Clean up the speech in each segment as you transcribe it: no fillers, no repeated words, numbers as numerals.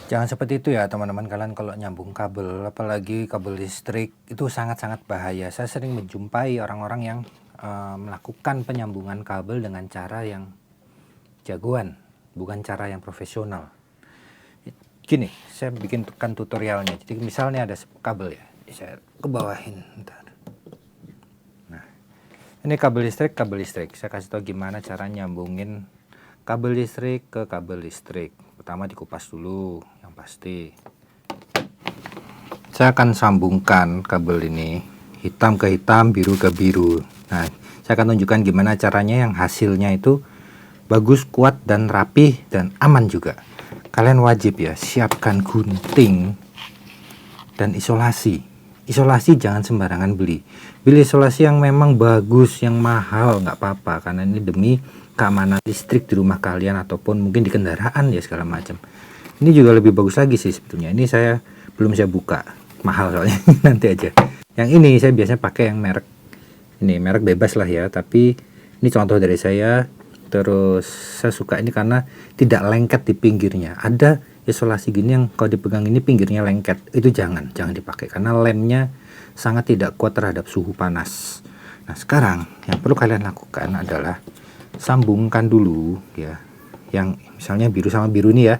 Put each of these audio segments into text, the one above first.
Jangan seperti itu ya teman-teman, kalian kalau nyambung kabel, apalagi kabel listrik, itu sangat-sangat bahaya. Saya sering menjumpai orang-orang yang melakukan penyambungan kabel dengan cara yang jagoan, bukan cara yang profesional. Gini, saya bikin tutorialnya. Jadi misalnya ada kabel ya, saya kebawahin. Bentar. Nah, ini kabel listrik. Saya kasih tahu gimana cara nyambungin kabel listrik ke kabel listrik. Pertama dikupas dulu, yang pasti. Saya akan sambungkan kabel ini hitam ke hitam, biru ke biru. Nah, saya akan tunjukkan gimana caranya yang hasilnya itu bagus, kuat, dan rapih, dan aman juga. Kalian wajib ya siapkan gunting dan isolasi. Isolasi jangan sembarangan beli. Beli isolasi yang memang bagus, yang mahal, nggak apa-apa, karena ini demi keamanan listrik di rumah kalian ataupun mungkin di kendaraan ya segala macam. Ini juga lebih bagus lagi sih sebetulnya. Ini saya belum saya buka, mahal soalnya. Nanti aja. Yang ini saya biasanya pakai yang merek ini, merek bebas lah ya, tapi ini contoh dari saya. Terus saya suka ini karena tidak lengket di pinggirnya. Ada isolasi gini yang kalau dipegang ini pinggirnya lengket, itu jangan dipakai karena lemnya sangat tidak kuat terhadap suhu panas. Nah, sekarang yang perlu kalian lakukan adalah sambungkan dulu ya, yang misalnya biru sama biru ini ya.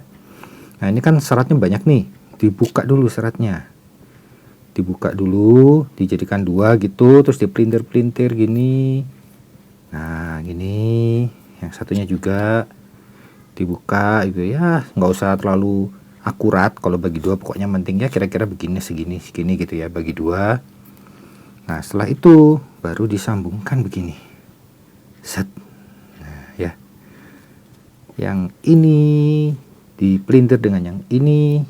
Nah, ini kan seratnya banyak nih, dibuka dulu seratnya, dibuka dulu, dijadikan dua gitu, terus dipelintir-pelintir gini. Nah, gini, yang satunya juga dibuka gitu ya, nggak usah terlalu akurat kalau bagi dua, pokoknya pentingnya kira-kira begini, segini gitu ya, bagi dua. Nah, setelah itu baru disambungkan begini, set. Ya, yang ini dipelintir dengan yang ini,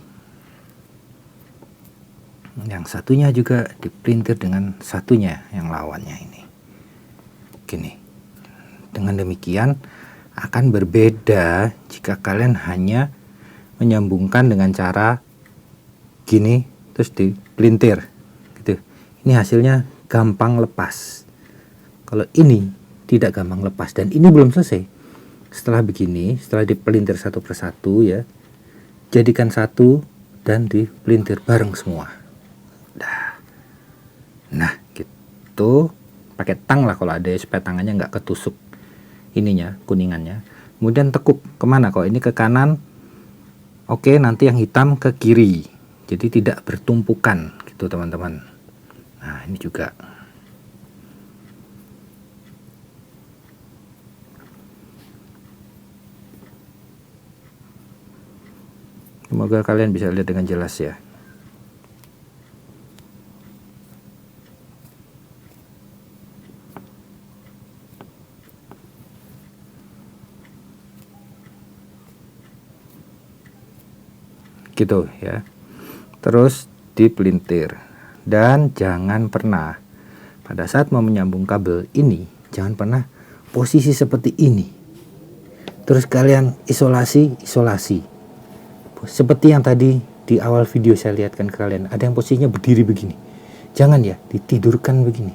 yang satunya juga dipelintir dengan satunya yang lawannya ini. Gini. Dengan demikian akan berbeda jika kalian hanya menyambungkan dengan cara gini terus dipelintir gitu. Ini hasilnya gampang lepas. Kalau ini tidak gampang lepas, dan ini belum selesai. Setelah begini, setelah dipelintir satu persatu ya, jadikan satu dan dipelintir bareng semua. Nah gitu, pakai tang lah kalau ada, supaya tangannya nggak ketusuk ininya, kuningannya. Kemudian tekuk kemana? Kalau ini ke kanan, oke, nanti yang hitam ke kiri, jadi tidak bertumpukan gitu teman-teman. Nah, ini juga. Semoga kalian bisa lihat dengan jelas ya. Gitu ya. Terus dipelintir. Dan jangan pernah pada saat mau menyambung kabel ini, jangan pernah posisi seperti ini. Terus kalian isolasi. Seperti yang tadi di awal video saya lihatkan ke kalian, ada yang posisinya berdiri begini. Jangan ya, ditidurkan begini.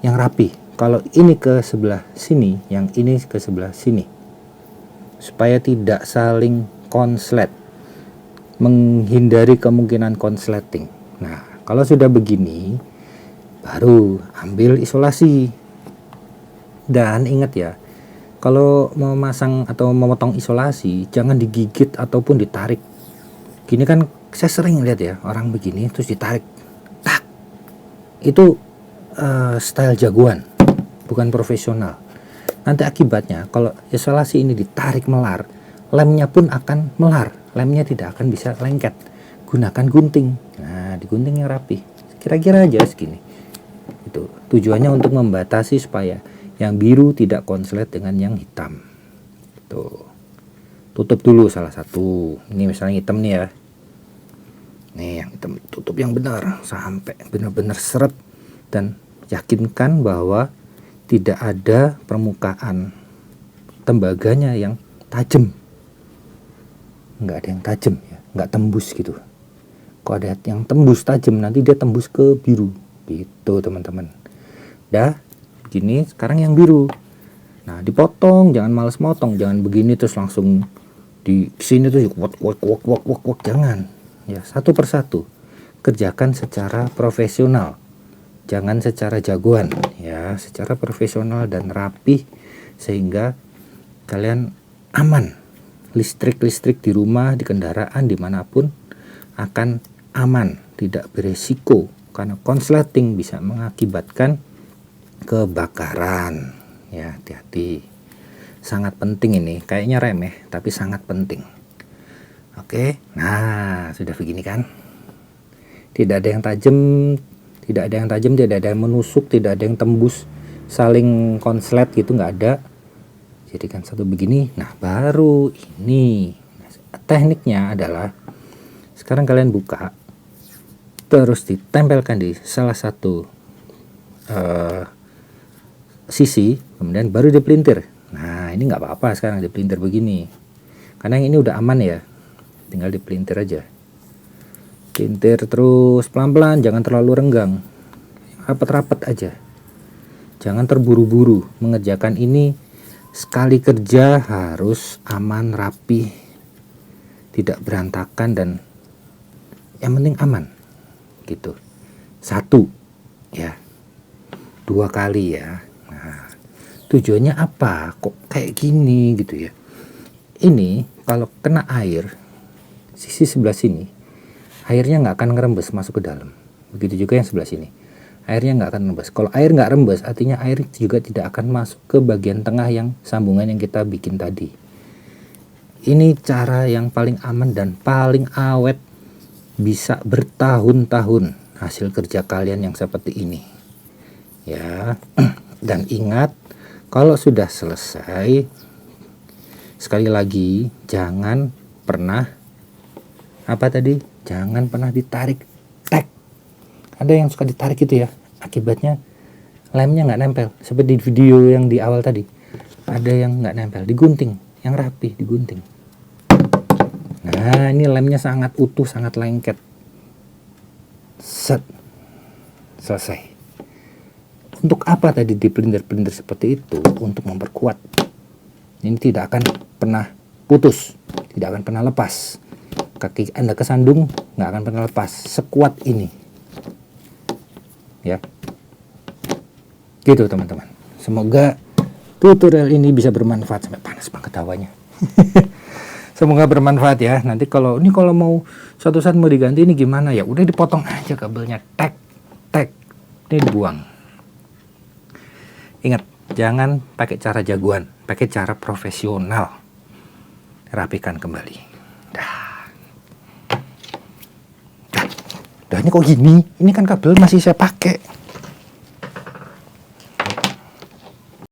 Yang rapi. Kalau ini ke sebelah sini, yang ini ke sebelah sini. Supaya tidak saling konslet. Menghindari kemungkinan konsleting. Nah, kalau sudah begini, baru ambil isolasi. Dan ingat ya, kalau mau masang atau memotong isolasi, jangan digigit ataupun ditarik. Gini kan saya sering lihat ya, orang begini terus ditarik. Tak. Itu style jagoan, bukan profesional. Nanti akibatnya kalau isolasi ini ditarik melar, lemnya pun akan melar. Lemnya tidak akan bisa lengket. Gunakan gunting. Nah, digunting yang rapi. Kira-kira aja segini. Itu tujuannya untuk membatasi supaya yang biru tidak konslet dengan yang hitam. Tuh. Tutup dulu salah satu. Ini misalnya hitam nih ya. Nih yang hitam, tutup yang benar sampai benar-benar seret, dan yakinkan bahwa tidak ada permukaan tembaganya yang tajam. Nggak ada yang tajam ya, nggak tembus gitu. Kalau ada yang tembus tajam, nanti dia tembus ke biru gitu teman-teman. Dah gini, sekarang yang biru. Nah, dipotong, jangan males motong, jangan begini terus langsung di sini tuh wak, jangan. Ya, satu persatu kerjakan secara profesional, jangan secara jagoan, ya, secara profesional dan rapih sehingga kalian aman. Listrik di rumah, di kendaraan, dimanapun akan aman, tidak beresiko, karena konsleting bisa mengakibatkan kebakaran. Ya, hati-hati, sangat penting ini. Kayaknya remeh tapi sangat penting. Oke, nah sudah begini kan, tidak ada yang tajam, tidak ada yang menusuk, tidak ada yang tembus saling konslet gitu, nggak ada. Jadi kan satu begini. Nah, baru ini tekniknya adalah sekarang kalian buka, terus ditempelkan di salah satu sisi, kemudian baru dipelintir. Nah, ini nggak apa-apa sekarang dipelintir begini, karena yang ini udah aman ya, tinggal dipelintir aja. Pelintir terus pelan-pelan, jangan terlalu renggang, rapat-rapat aja, jangan terburu-buru mengerjakan ini. Sekali kerja harus aman, rapi, tidak berantakan, dan yang penting aman gitu. Satu ya, 2 kali ya. Nah, tujuannya apa kok kayak gini gitu ya. Ini kalau kena air sisi sebelah sini, airnya nggak akan ngerembes masuk ke dalam. Begitu juga yang sebelah sini, airnya nggak akan rembes. Kalau air nggak rembes, artinya air juga tidak akan masuk ke bagian tengah yang sambungan yang kita bikin tadi. Ini cara yang paling aman dan paling awet, bisa bertahun-tahun hasil kerja kalian yang seperti ini ya. Dan ingat, kalau sudah selesai, sekali lagi jangan pernah jangan pernah ditarik tek. Ada yang suka ditarik itu ya, akibatnya lemnya nggak nempel, seperti di video yang di awal tadi. Ada yang nggak nempel, digunting, yang rapi digunting. Nah, ini lemnya sangat utuh, sangat lengket. Set, selesai. Untuk apa tadi dipelintir-pelintir seperti itu? Untuk memperkuat. Ini tidak akan pernah putus, tidak akan pernah lepas. Kaki Anda kesandung, nggak akan pernah lepas, sekuat ini. Ya, gitu teman-teman. Semoga tutorial ini bisa bermanfaat. Sampai panas banget hawanya. Semoga bermanfaat ya. Nanti kalau mau suatu saat mau diganti ini gimana ya? Udah dipotong aja kabelnya, tek, ini dibuang. Ingat, jangan pakai cara jagoan, pakai cara profesional. Rapikan kembali. Dah ini kok gini? Ini kan kabel masih saya pakai.